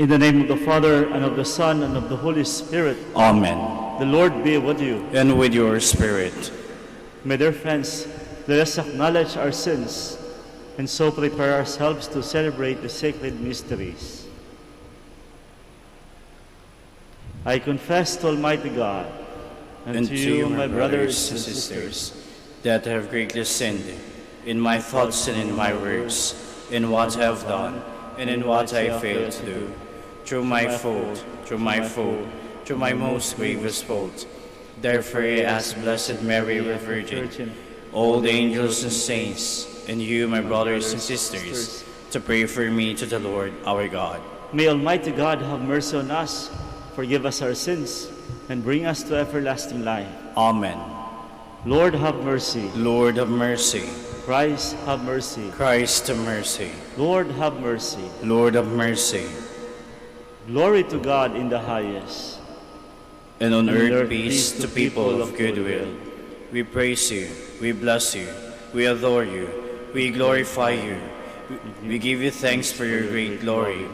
In the name of the Father, and of the Son, and of the Holy Spirit. Amen. The Lord be with you. And with your spirit. My dear friends, let us acknowledge our sins and so prepare ourselves to celebrate the sacred mysteries. I confess to Almighty God and to you, my brothers and sisters, that I have greatly sinned in my thoughts and in my words, in what I have done and in what I failed to do. Through my fault, through my most grievous fault. Therefore I ask Blessed Mary, the Virgin, all the angels and saints, and you, my brothers and sisters, to pray for me to the Lord our God. May Almighty God have mercy on us, forgive us our sins, and bring us to everlasting life. Amen. Lord, have mercy. Lord, have mercy. Christ, have mercy. Christ, have mercy. Lord, have mercy. Lord, have mercy. Glory to God in the highest. And on earth peace to people of good will. We praise you, we bless you, we adore you, we glorify you. We give you thanks for your great glory.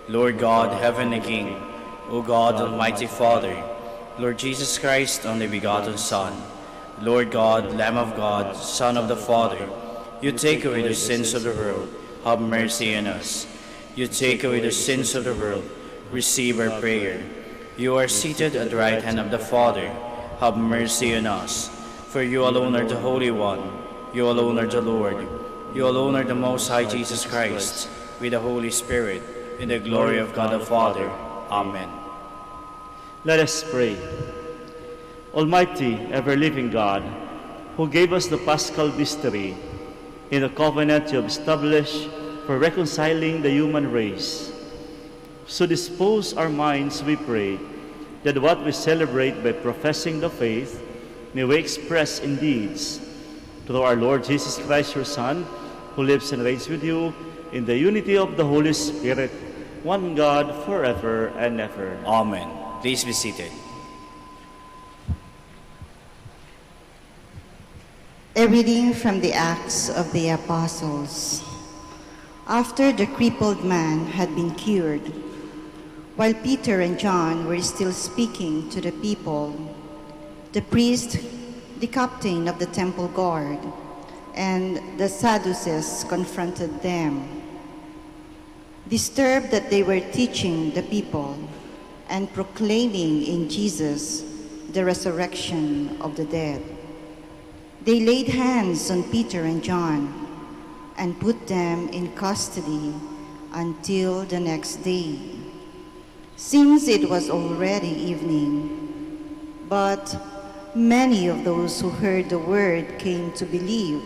Lord God, heaven and King, O God, Almighty Father, Lord Jesus Christ, only begotten Son, Lord God, Lamb of God, Son of the Father, you take away the sins of the world, have mercy on us. You take away the sins of the world, receive our prayer. You are seated at the right hand of the Father, have mercy on us. For you alone are the Holy One, you alone are the Lord, you alone are the Most High Jesus Christ, with the Holy Spirit, in the glory of God the Father. Amen. Let us pray. Almighty, ever-living God, who gave us the Paschal mystery in the covenant you have established for reconciling the human race, so dispose our minds, we pray, that what we celebrate by professing the faith may we express in deeds. Through our Lord Jesus Christ, your Son, who lives and reigns with you in the unity of the Holy Spirit, one God, forever and ever. Amen. Please be seated. A reading from the Acts of the Apostles. After the crippled man had been cured, while Peter and John were still speaking to the people, the priest, the captain of the temple guard, and the Sadducees confronted them, disturbed that they were teaching the people and proclaiming in Jesus the resurrection of the dead. They laid hands on Peter and John and put them in custody until the next day, since it was already evening. But many of those who heard the word came to believe,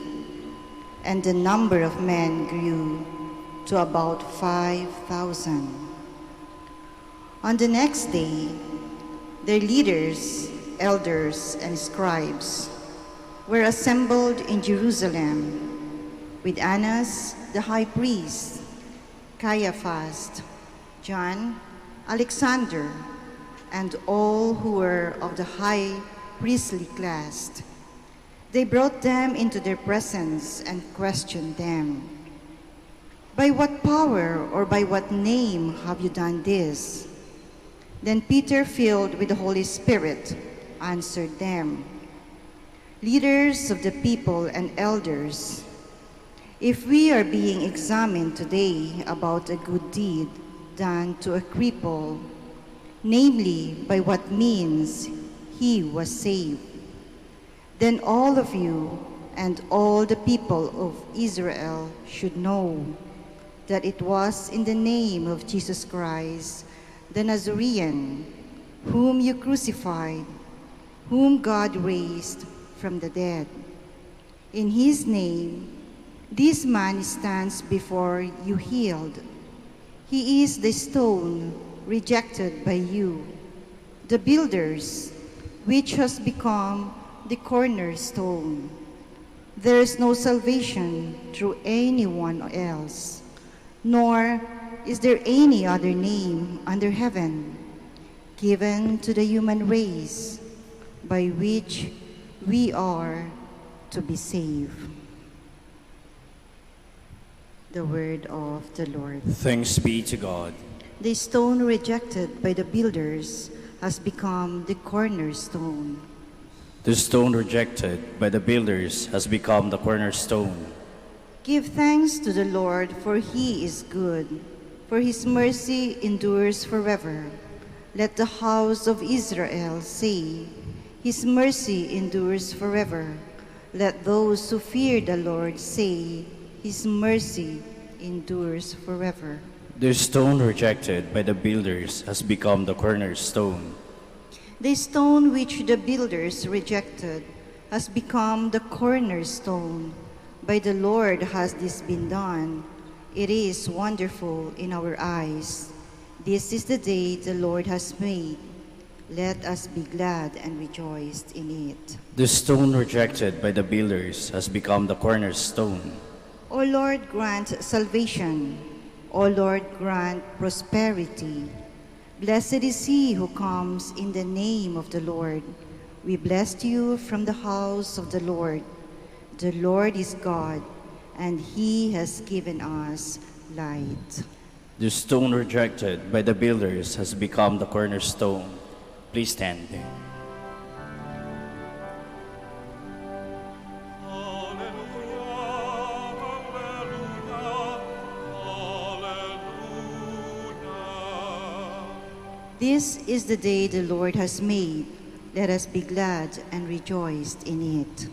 and the number of men grew to about 5,000. On the next day, their leaders, elders, and scribes were assembled in Jerusalem with Annas the high priest, Caiaphas, John, Alexander, and all who were of the high priestly class. They brought them into their presence and questioned them. By what power or by what name have you done this? Then Peter, filled with the Holy Spirit, answered them, leaders of the people and elders, if we are being examined today about a good deed done to a cripple, namely by what means he was saved, then all of you and all the people of Israel should know that it was in the name of Jesus Christ, the Nazarene, whom you crucified, whom God raised from the dead. In his name, this man stands before you healed. He is the stone rejected by you, the builders, which has become the cornerstone. There is no salvation through anyone else, nor is there any other name under heaven given to the human race by which we are to be saved. The word of the Lord. Thanks be to God. The stone rejected by the builders has become the cornerstone. The stone rejected by the builders has become the cornerstone. Give thanks to the Lord, for he is good, for his mercy endures forever. Let the house of Israel say, his mercy endures forever. Let those who fear the Lord say, his mercy endures forever. The stone rejected by the builders has become the cornerstone. The stone which the builders rejected has become the cornerstone. By the Lord has this been done. It is wonderful in our eyes. This is the day the Lord has made. Let us be glad and rejoice in it. The stone rejected by the builders has become the cornerstone. O Lord, grant salvation. O Lord, grant prosperity. Blessed is he who comes in the name of the Lord. We bless you from the house of the Lord. The Lord is God, and he has given us light. The stone rejected by the builders has become the cornerstone. Please stand. This is the day the Lord has made. Let us be glad and rejoice in it.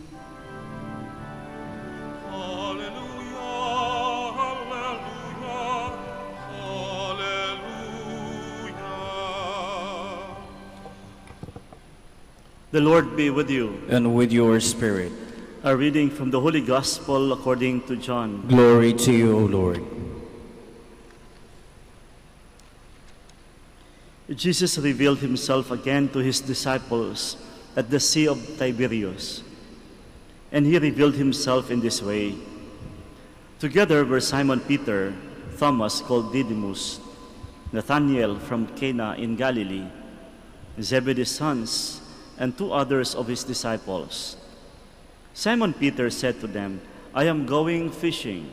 The Lord be with you. And with your spirit. A reading from the Holy Gospel according to John. Glory to you, O Lord. Jesus revealed himself again to his disciples at the Sea of Tiberias. And he revealed himself in this way. Together were Simon Peter, Thomas called Didymus, Nathanael from Cana in Galilee, Zebedee's sons, and two others of his disciples. Simon Peter said to them, I am going fishing.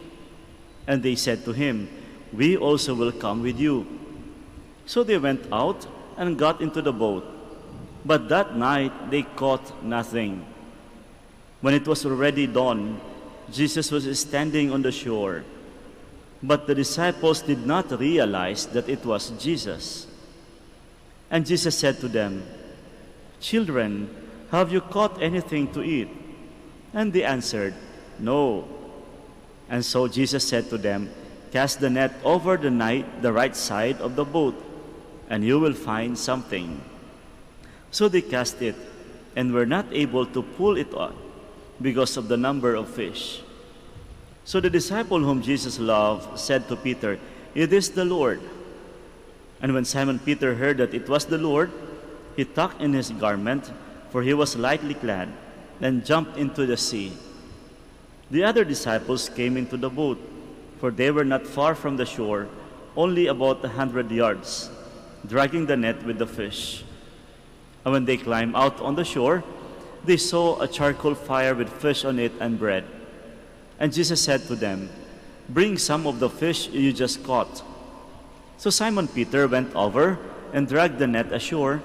And they said to him, We also will come with you. So they went out and got into the boat. But that night they caught nothing. When it was already dawn, Jesus was standing on the shore. But the disciples did not realize that it was Jesus. And Jesus said to them, Children, have you caught anything to eat? And they answered, No. And so Jesus said to them, Cast the net over the right side of the boat, and you will find something. So they cast it, and were not able to pull it out because of the number of fish. So the disciple whom Jesus loved said to Peter, It is the Lord. And when Simon Peter heard that it was the Lord, he tucked in his garment, for he was lightly clad, and jumped into the sea. The other disciples came into the boat, for they were not far from the shore, only about 100 yards, dragging the net with the fish. And when they climbed out on the shore, they saw a charcoal fire with fish on it and bread. And Jesus said to them, Bring some of the fish you just caught. So Simon Peter went over and dragged the net ashore,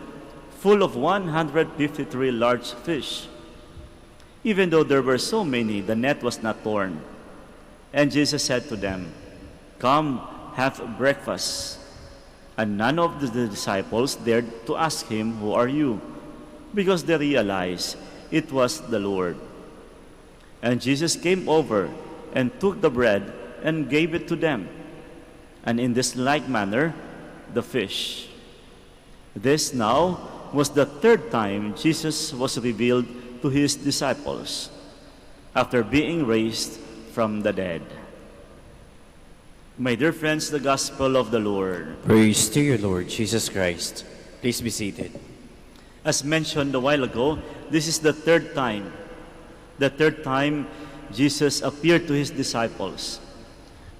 full of 153 large fish. Even though there were so many, the net was not torn. And Jesus said to them, Come, have breakfast. And none of the disciples dared to ask him, Who are you? Because they realized it was the Lord. And Jesus came over and took the bread and gave it to them, and in this like manner the fish. This now was the third time Jesus was revealed to his disciples after being raised from the dead. My dear friends, the Gospel of the Lord. Praise to you, Lord Jesus Christ. Please be seated. As mentioned a while ago, this is the third time. The third time Jesus appeared to his disciples.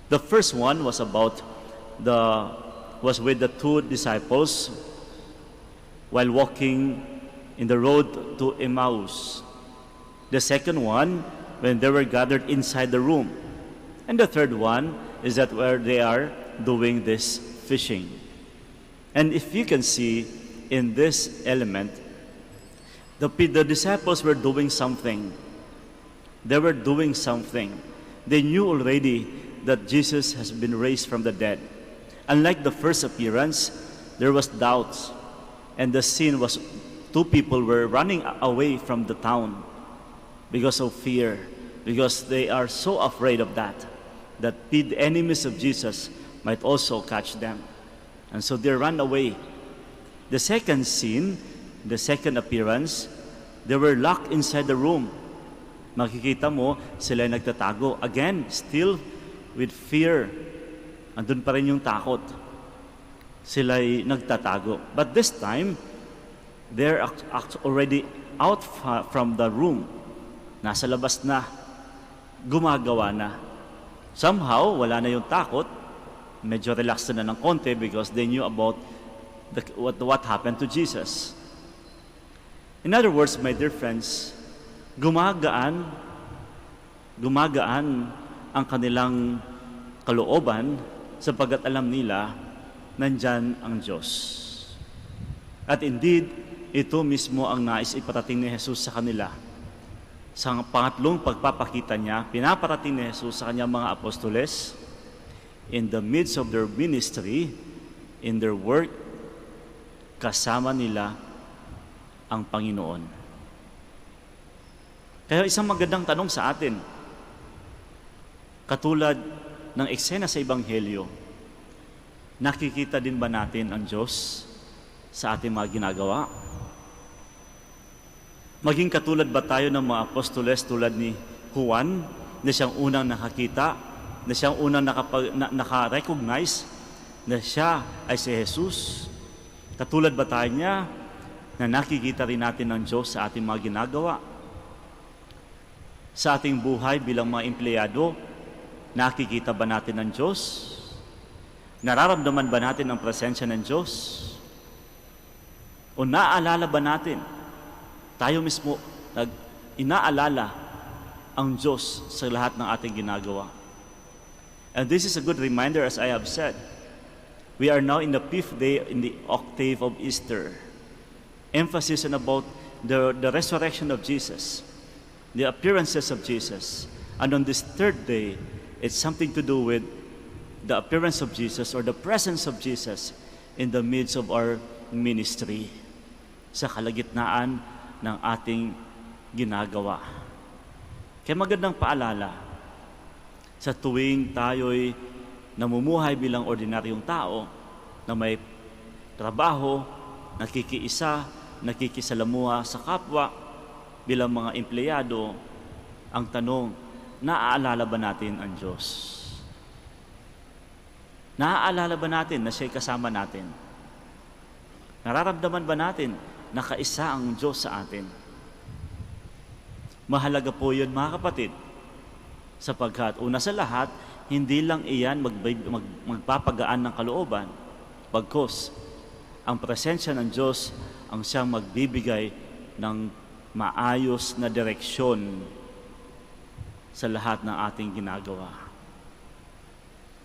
The first one was with the two disciples while walking in the road to Emmaus. The second one, when they were gathered inside the room. And the third one is that where they are doing this fishing. And if you can see in this element, the disciples were doing something. They were doing something. They knew already that Jesus has been raised from the dead. Unlike the first appearance, there was doubts. And the scene was two people were running away from the town because of fear, because they are so afraid of that the enemies of Jesus might also catch them. And so they ran away. The second scene, the second appearance, they were locked inside the room. Makikita mo, sila nagtatago. Again, still with fear. Andun pa rin yung takot. Sila'y nagtatago. But this time, they're already out from the room. Nasa labas na. Gumagawa na. Somehow, wala na yung takot. Medyo relaxed na ng konti because they knew about what happened to Jesus. In other words, my dear friends, gumagaan ang kanilang kalooban sapagkat alam nila nandyan ang Diyos. At indeed, ito mismo ang nais iparating ni Jesus sa kanila. Sa pangatlong pagpapakita niya, pinaparating ni Jesus sa kanyang mga apostoles, in the midst of their ministry, in their work, kasama nila ang Panginoon. Kaya isang magandang tanong sa atin, katulad ng eksena sa Ebanghelyo, nakikita din ba natin ang Diyos sa ating mga ginagawa? Maging katulad ba tayo ng mga apostoles tulad ni Juan, na siyang unang nakakita, na siyang unang naka-recognize na siya ay si Jesus? Katulad ba tayo niya na nakikita rin natin ang Diyos sa ating mga ginagawa? Sa ating buhay bilang mga empleyado, nakikita ba natin ang Diyos? Nararamdaman ba natin ang presensya ng Diyos? O naaalala ba natin, tayo mismo inaalala ang Diyos sa lahat ng ating ginagawa? And this is a good reminder, as I have said. We are now in the 5th day in the Octave of Easter. Emphasis on about the resurrection of Jesus, the appearances of Jesus. And on this 3rd day, it's something to do with the appearance of Jesus or the presence of Jesus in the midst of our ministry, sa kalagitnaan ng ating ginagawa. Kaya magandang paalala, sa tuwing tayo'y namumuhay bilang ordinaryong tao na may trabaho, nakikiisa, nakikisalamuha sa kapwa bilang mga empleyado, ang tanong, naaalala ba natin ang Diyos? Naaalala ba natin na siya'y kasama natin? Nararamdaman ba natin na kaisa ang Diyos sa atin? Mahalaga po yun, mga kapatid, sapagkat una sa lahat, hindi lang iyan magpapagaan ng kalooban, bagkus ang presensya ng Diyos ang siyang magbibigay ng maayos na direksyon sa lahat ng ating ginagawa.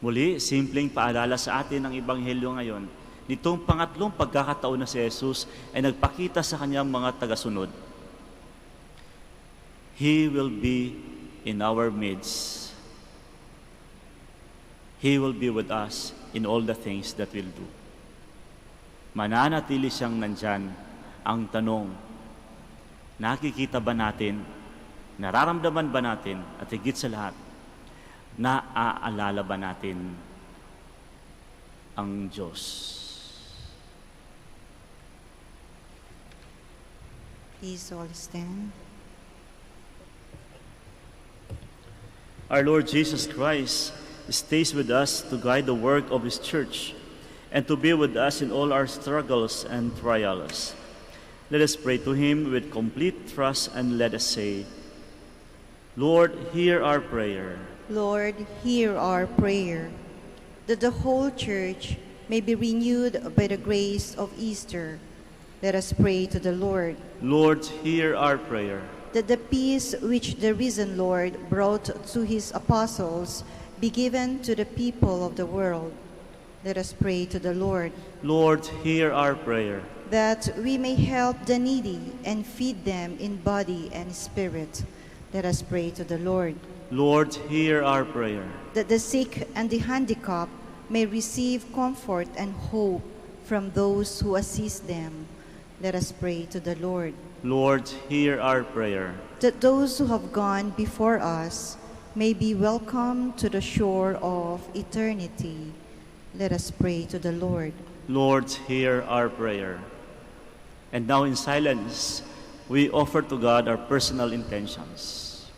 Muli, simpleng paalala sa atin ng Ebanghelyo ngayon, nitong pangatlong pagkakataon na si Jesus ay nagpakita sa kanyang mga tagasunod. He will be in our midst. He will be with us in all the things that we'll do. Mananatili siyang nandyan. Ang tanong, nakikita ba natin, nararamdaman ba natin, at higit sa lahat, naaalala ba natin ang Diyos? Please all stand. Our Lord Jesus Christ stays with us to guide the work of His church and to be with us in all our struggles and trials. Let us pray to Him with complete trust and let us say, Lord, hear our prayer. Lord, hear our prayer, that the whole church may be renewed by the grace of Easter. Let us pray to the Lord. Lord, hear our prayer. That the peace which the risen Lord brought to His apostles be given to the people of the world. Let us pray to the Lord. Lord, hear our prayer. That we may help the needy and feed them in body and spirit. Let us pray to the Lord. Lord, hear our prayer. That the sick and the handicapped may receive comfort and hope from those who assist them. Let us pray to the Lord. Lord, hear our prayer. That those who have gone before us may be welcomed to the shore of eternity. Let us pray to the Lord. Lord, hear our prayer. And now in silence, we offer to God our personal intentions.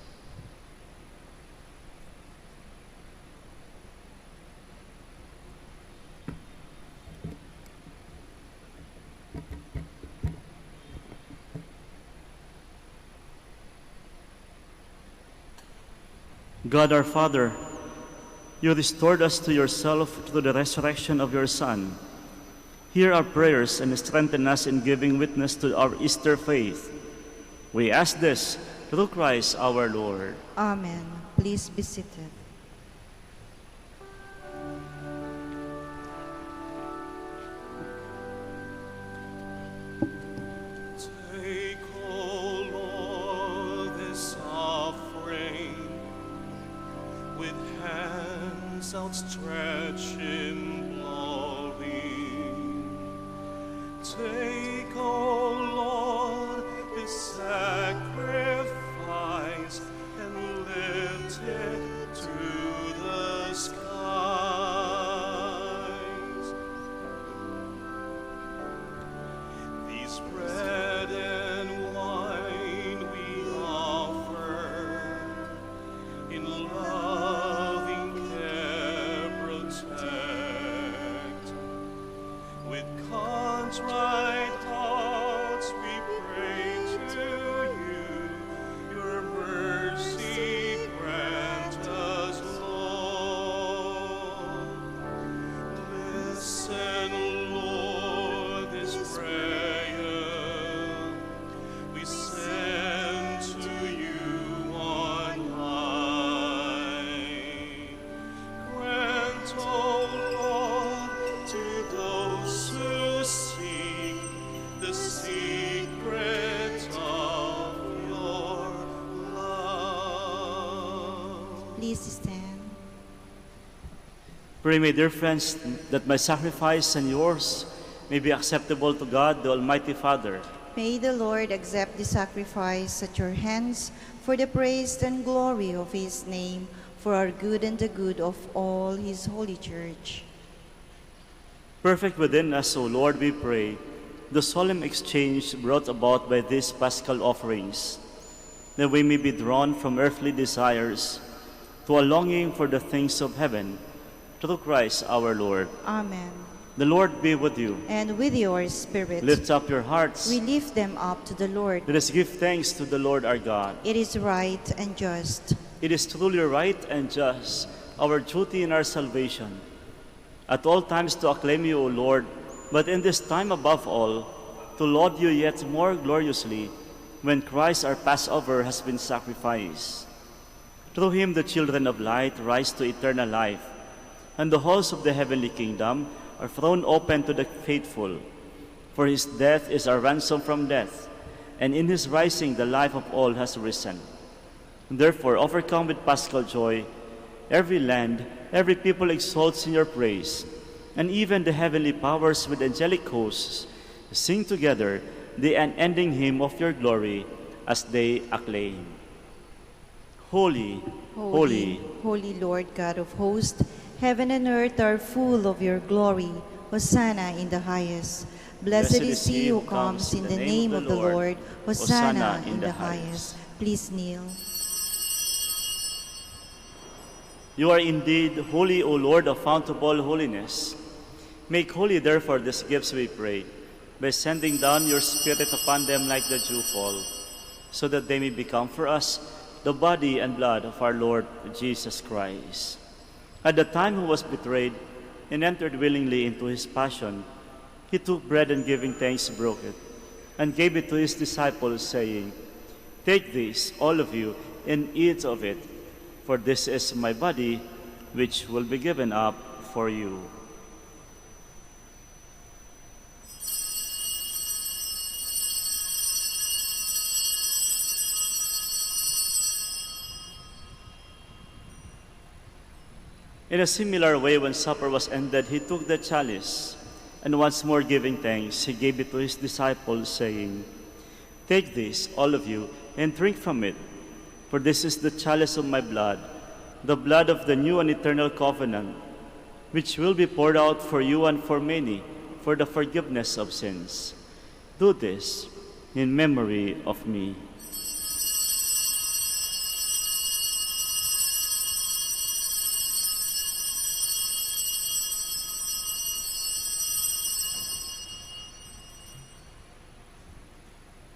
God our Father, you restored us to yourself through the resurrection of your Son. Hear our prayers and strengthen us in giving witness to our Easter faith. We ask this through Christ our Lord. Amen. Please be seated. Take, O Lord, this offering with hands outstretched in glory. Take, O Lord, this sacrifice and lift it to the skies. These bread and wine we offer, in loving care protect. With contrite hearts we pray to you, your mercy grant us, Lord. Listen, Lord, this prayer we send to you on high. Grant, O Lord, to those who seek the secret of your love. Please stand. Pray, my dear friends, that my sacrifice and yours may be acceptable to God, the Almighty Father. May the Lord accept the sacrifice at your hands for the praise and glory of his name, for our good and the good of all his holy church. Perfect within us, O Lord, we pray, the solemn exchange brought about by these paschal offerings, that we may be drawn from earthly desires to a longing for the things of heaven, through Christ our Lord. Amen. The Lord be with you. And with your spirit, Lift up your hearts. we lift them up to the Lord. Let us give thanks to the Lord our God. It is right and just. It is truly right and just, our duty in our salvation, at all times to acclaim you, O Lord, but in this time above all, to laud you yet more gloriously, when Christ our Passover has been sacrificed. Through him the children of light rise to eternal life, and the halls of the heavenly kingdom are thrown open to the faithful. For his death is our ransom from death, and in his rising the life of all has risen. Therefore, overcome with paschal joy, every land, every people exalts in your praise, and even the heavenly powers with angelic hosts sing together the unending hymn of your glory as they acclaim. Holy, holy, Holy Lord God of hosts, heaven and earth are full of your glory. Hosanna in the highest. Blessed is he who comes in the name of the Lord. Hosanna in the highest. Please kneel. You are indeed holy, O Lord, the fount of all holiness. Make holy, therefore, these gifts, we pray, by sending down your Spirit upon them like the dewfall, so that they may become for us the body and blood of our Lord Jesus Christ. At the time he was betrayed and entered willingly into his passion, he took bread and giving thanks broke it, and gave it to his disciples, saying, Take this, all of you, and eat of it, for this is my body, which will be given up for you. In a similar way, when supper was ended, he took the chalice, and once more giving thanks, he gave it to his disciples, saying, "Take this, all of you, and drink from it, for this is the chalice of my blood, the blood of the new and eternal covenant, which will be poured out for you and for many for the forgiveness of sins. Do this in memory of me."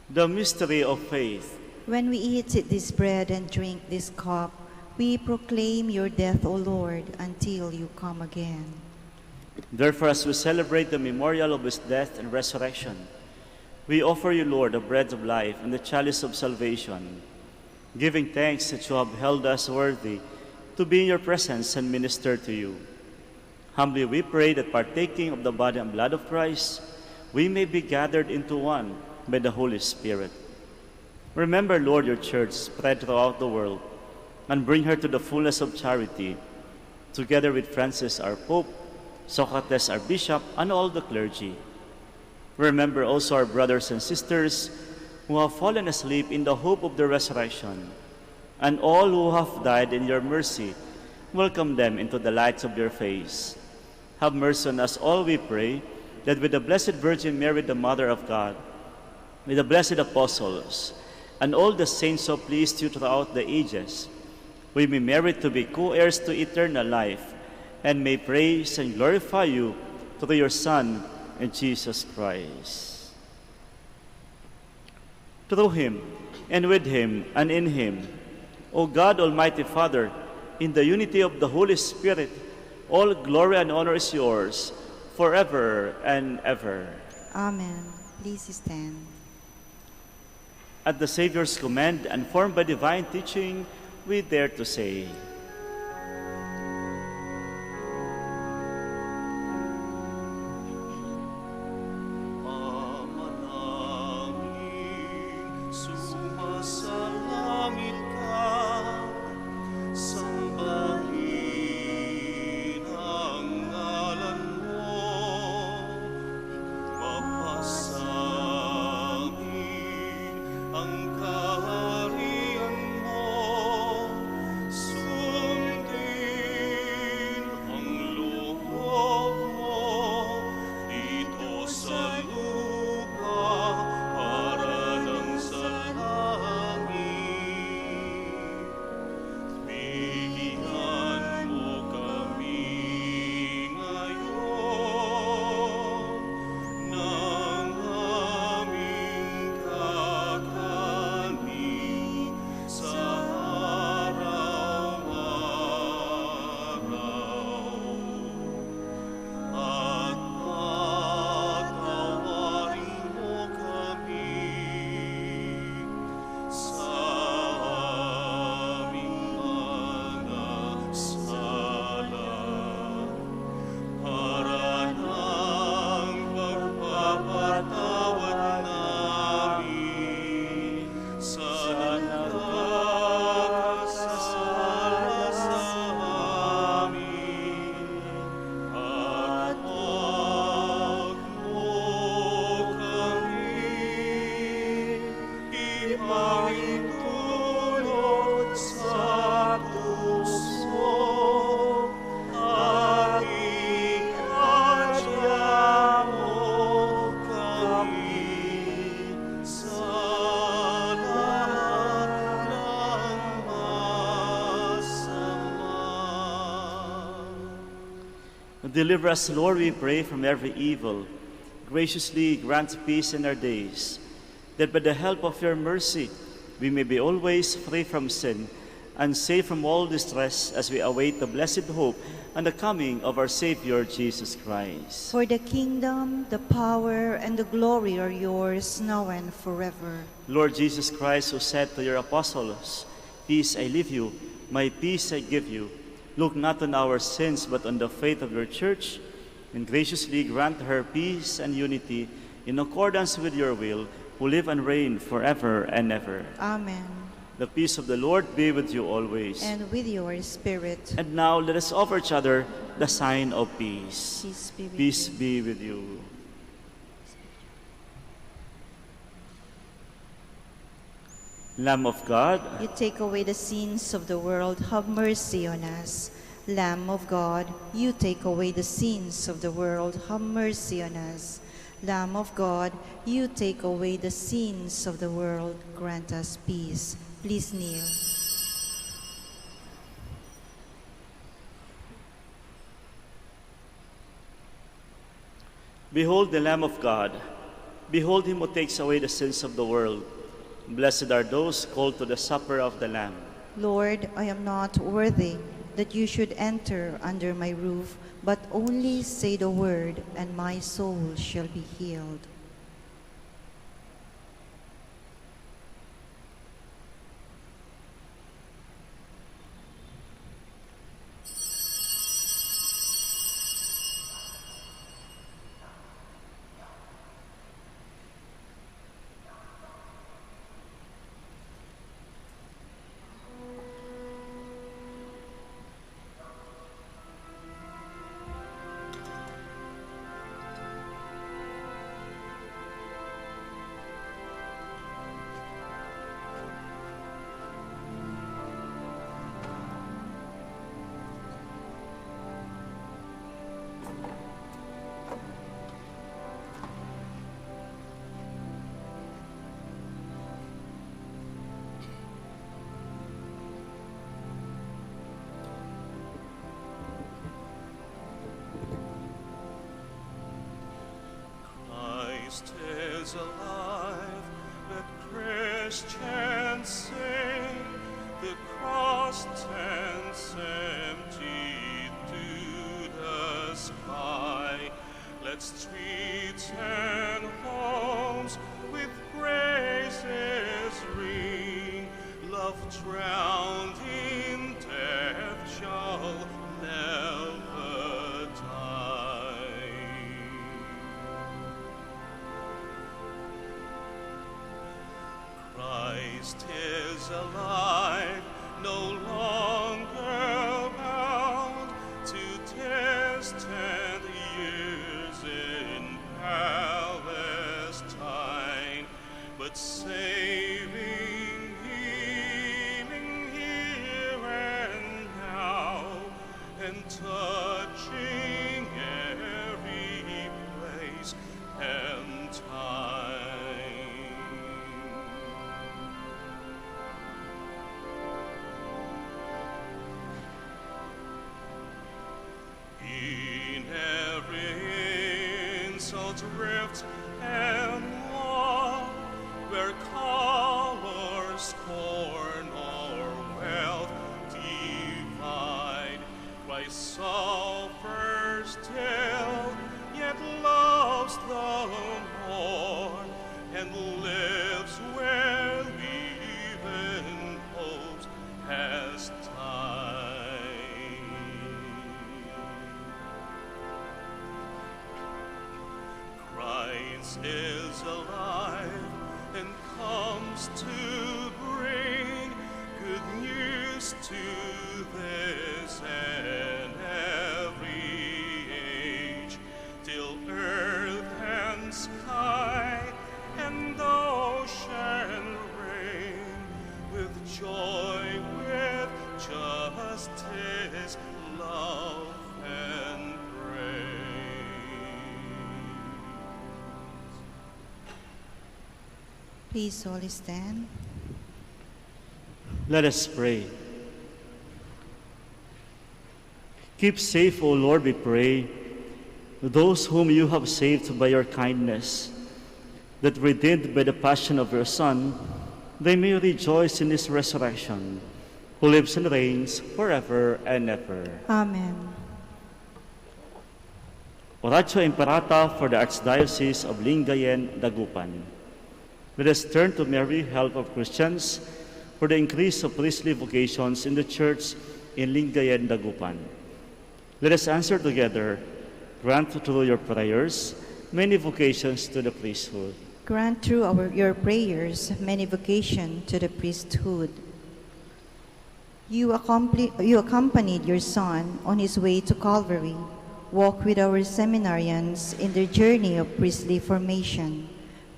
The mystery of faith. When we eat this bread and drink this cup, we proclaim your death, O Lord, until you come again. Therefore, as we celebrate the memorial of his death and resurrection, we offer you, Lord, the bread of life and the chalice of salvation, giving thanks that you have held us worthy to be in your presence and minister to you. Humbly we pray that partaking of the body and blood of Christ, we may be gathered into one by the Holy Spirit. Remember, Lord, your church spread throughout the world, and bring her to the fullness of charity, together with Francis, our Pope, Socrates, our Bishop, and all the clergy. Remember also our brothers and sisters who have fallen asleep in the hope of the resurrection, and all who have died in your mercy. Welcome them into the light of your face. Have mercy on us all, we pray, that with the Blessed Virgin Mary, the Mother of God, with the blessed apostles, and all the saints who pleased you throughout the ages, we may merit to be co-heirs to eternal life, and may praise and glorify you through your Son, Jesus Christ. Through him, and with him, and in him, O God, Almighty Father, in the unity of the Holy Spirit, all glory and honor is yours, forever and ever. Amen. Please stand. At the Savior's command and formed by divine teaching, we dare to say, Manalangin, sumasalangit ka, sambahin ang ngalan mo, mapasamin ang kaharian mo, sundin ang loob mo, dito sa lupa para lang sa langit. Bigyan mo kami ngayon ng aming kakanin sa araw-araw. At patawarin mo kami sa aming mga sala, para ng pagpapatawad namin sa nagkakasala sa amin. At huwag mo kami ipahintulot sa puso, at ikadya mo kami sa lahat ng masama. deliver us, Lord, we pray, from every evil. Graciously grant peace in our days, that by the help of your mercy we may be always free from sin and safe from all distress as we await the blessed hope and the coming of our Savior Jesus Christ. For the kingdom, the power, and the glory are yours now and forever. Lord Jesus Christ, who said to your apostles, "Peace I leave you, my peace I give you," look not on our sins but on the faith of your church, and graciously grant her peace and unity in accordance with your will, who live and reign forever and ever. Amen. The peace of the Lord be with you always. And with your spirit. And now let us offer each other the sign of peace. Peace be with Peace you. be with you. Lamb of God, You take away the sins of the world, have mercy on us. Lamb of God, you take away the sins of the world, have mercy on us. Lamb of God, you take away the sins of the world, grant us peace. Please kneel. behold the Lamb of God. Behold him who takes away the sins of the world. Blessed are those called to the supper of the Lamb. Lord, I am not worthy that you should enter under my roof, but only say the word, and my soul shall be healed. Christ is alive, let Christians sing. The cross tends empty to the sky. Let streets and homes with praises ring. Love drowned in death shall never die. Christ is alive, no longer bound to distant years in Palestine, but saving, healing here and now, and touching every place and time. In every insult, rift, and war, where color, scorn, or wealth divide, Christ suffers still, yet loves the more, and lives where even hope has time. Christ is alive and comes to bring good news to this and every age, till earth and sky and ocean reign with joy, with justice, love, and praise. Please all stand. Let us pray. Keep safe, O Lord, we pray, those whom you have saved by your kindness, that redeemed by the passion of your Son, they may rejoice in his resurrection, who lives and reigns forever and ever. Amen. Oratio Imperata for the Archdiocese of Lingayen, Dagupan. Let us turn to Mary, help of Christians, for the increase of priestly vocations in the Church in Lingayen, Dagupan. Let us answer together, grant through your prayers many vocations to the priesthood. Grant through your prayers many vocation to the priesthood. You accompanied your Son on his way to Calvary. Walk with our seminarians in their journey of priestly formation.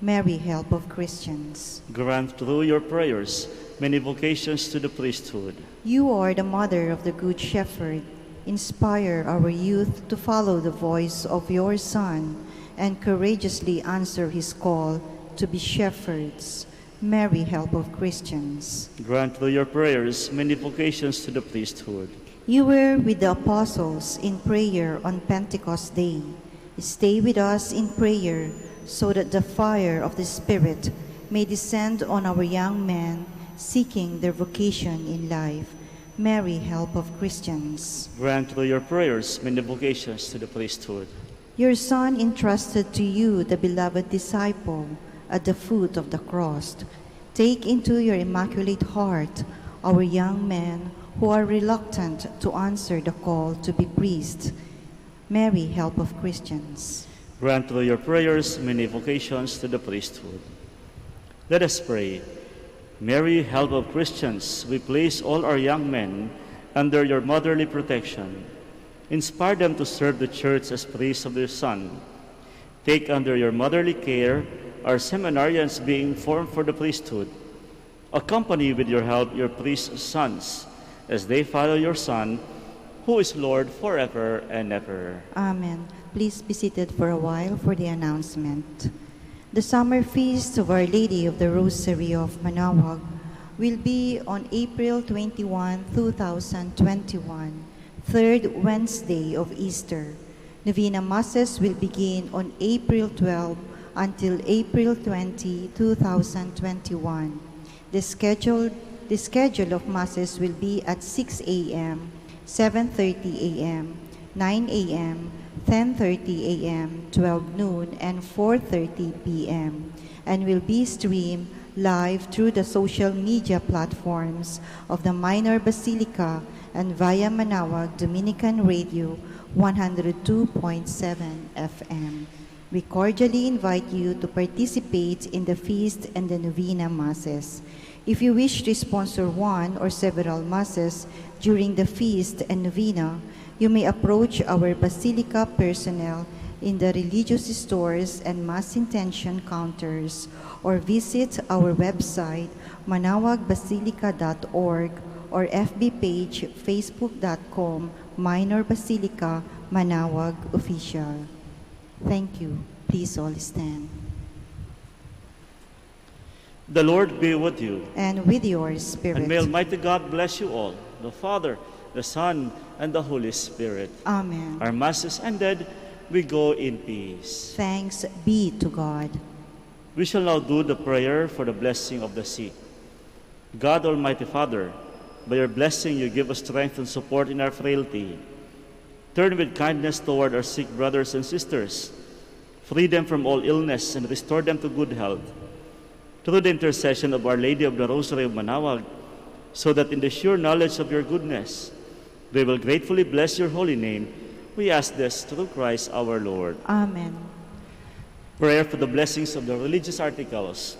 Mary, help of Christians. Grant through your prayers many vocations to the priesthood. You are the mother of the Good Shepherd. Inspire our youth to follow the voice of your Son and courageously answer his call to be shepherds. Mary, help of Christians. Grant through your prayers many vocations to the priesthood. You were with the apostles in prayer on Pentecost Day. Stay with us in prayer so that the fire of the Spirit may descend on our young men seeking their vocation in life. Mary, help of Christians. Grant through your prayers many vocations to the priesthood. Your Son entrusted to you the beloved disciple at the foot of the cross. Take into your immaculate heart our young men who are reluctant to answer the call to be priests. Mary, help of Christians. Grant through your prayers many vocations to the priesthood. Let us pray. Mary, help of Christians, we place all our young men under your motherly protection. Inspire them to serve the Church as priests of your Son. Take under your motherly care our seminarians being formed for the priesthood. Accompany with your help your priest sons as they follow your Son, who is Lord forever and ever. Amen. Please be seated for a while for the announcement. The summer feast of Our Lady of the Rosary of Manaoag will be on April 21, 2021, third Wednesday of Easter. Novena Masses will begin on April 12 until April 20, 2021. The schedule of Masses will be at 6 a.m., 7:30 a.m., 9 a.m., 10:30 a.m., 12 noon, and 4:30 p.m., and will be streamed live through the social media platforms of the Minor Basilica and via Manaoag Dominican Radio 102.7 FM. We cordially invite you to participate in the feast and the Novena Masses. If you wish to sponsor one or several Masses during the feast and Novena, you may approach our Basilica personnel in the religious stores and Mass intention counters or visit our website manaoagbasilica.org or FB page facebook.com Minor Basilica Manaoag Official. Thank you. Please all stand. The Lord be with you. And with your spirit. And may Almighty God bless you all, the Father, the Son, and the Holy Spirit. Amen. Our Mass is ended. We go in peace. Thanks be to God. We shall now do the prayer for the blessing of the sick. God, Almighty Father, by your blessing you give us strength and support in our frailty. Turn with kindness toward our sick brothers and sisters. Free them from all illness and restore them to good health. Through the intercession of Our Lady of the Rosary of Manaoag, so that in the sure knowledge of your goodness, we will gratefully bless your holy name. We ask this through Christ our Lord. Amen. Prayer for the blessings of the religious articles.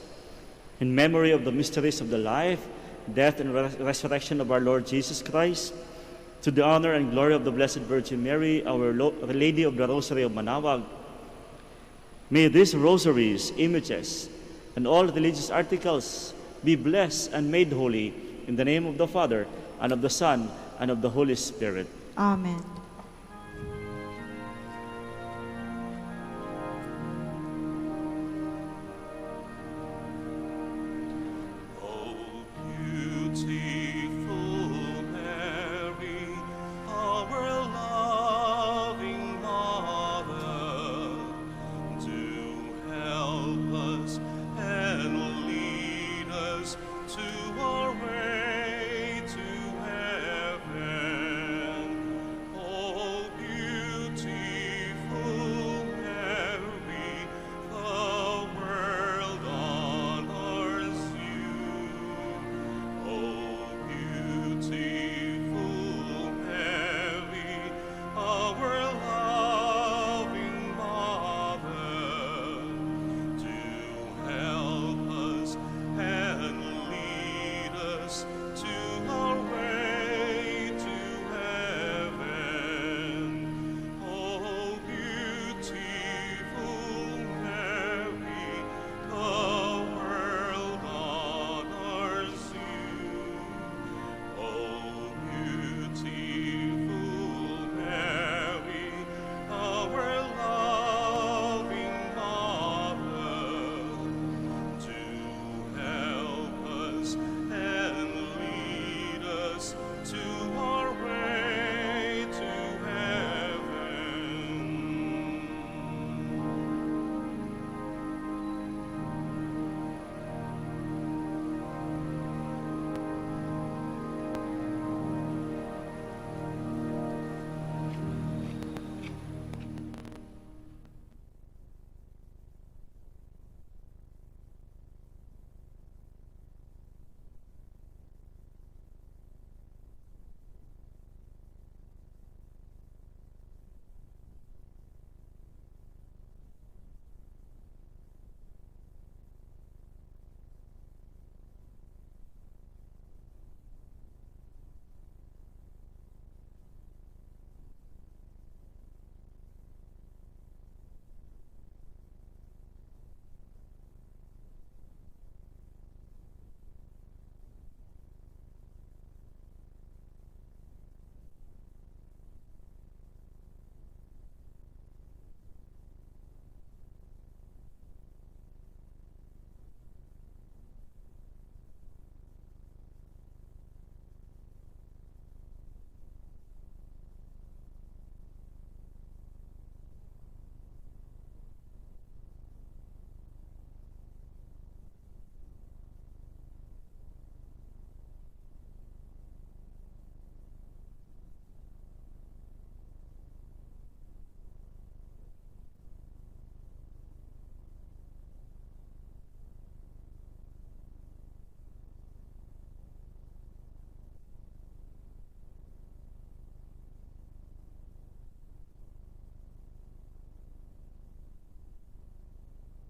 In memory of the mysteries of the life, death, and resurrection of our Lord Jesus Christ, to the honor and glory of the Blessed Virgin Mary, our Lady of the Rosary of Manaoag, may these rosaries, images, and all religious articles be blessed and made holy in the name of the Father, and of the Son, and of the Holy Spirit. Amen.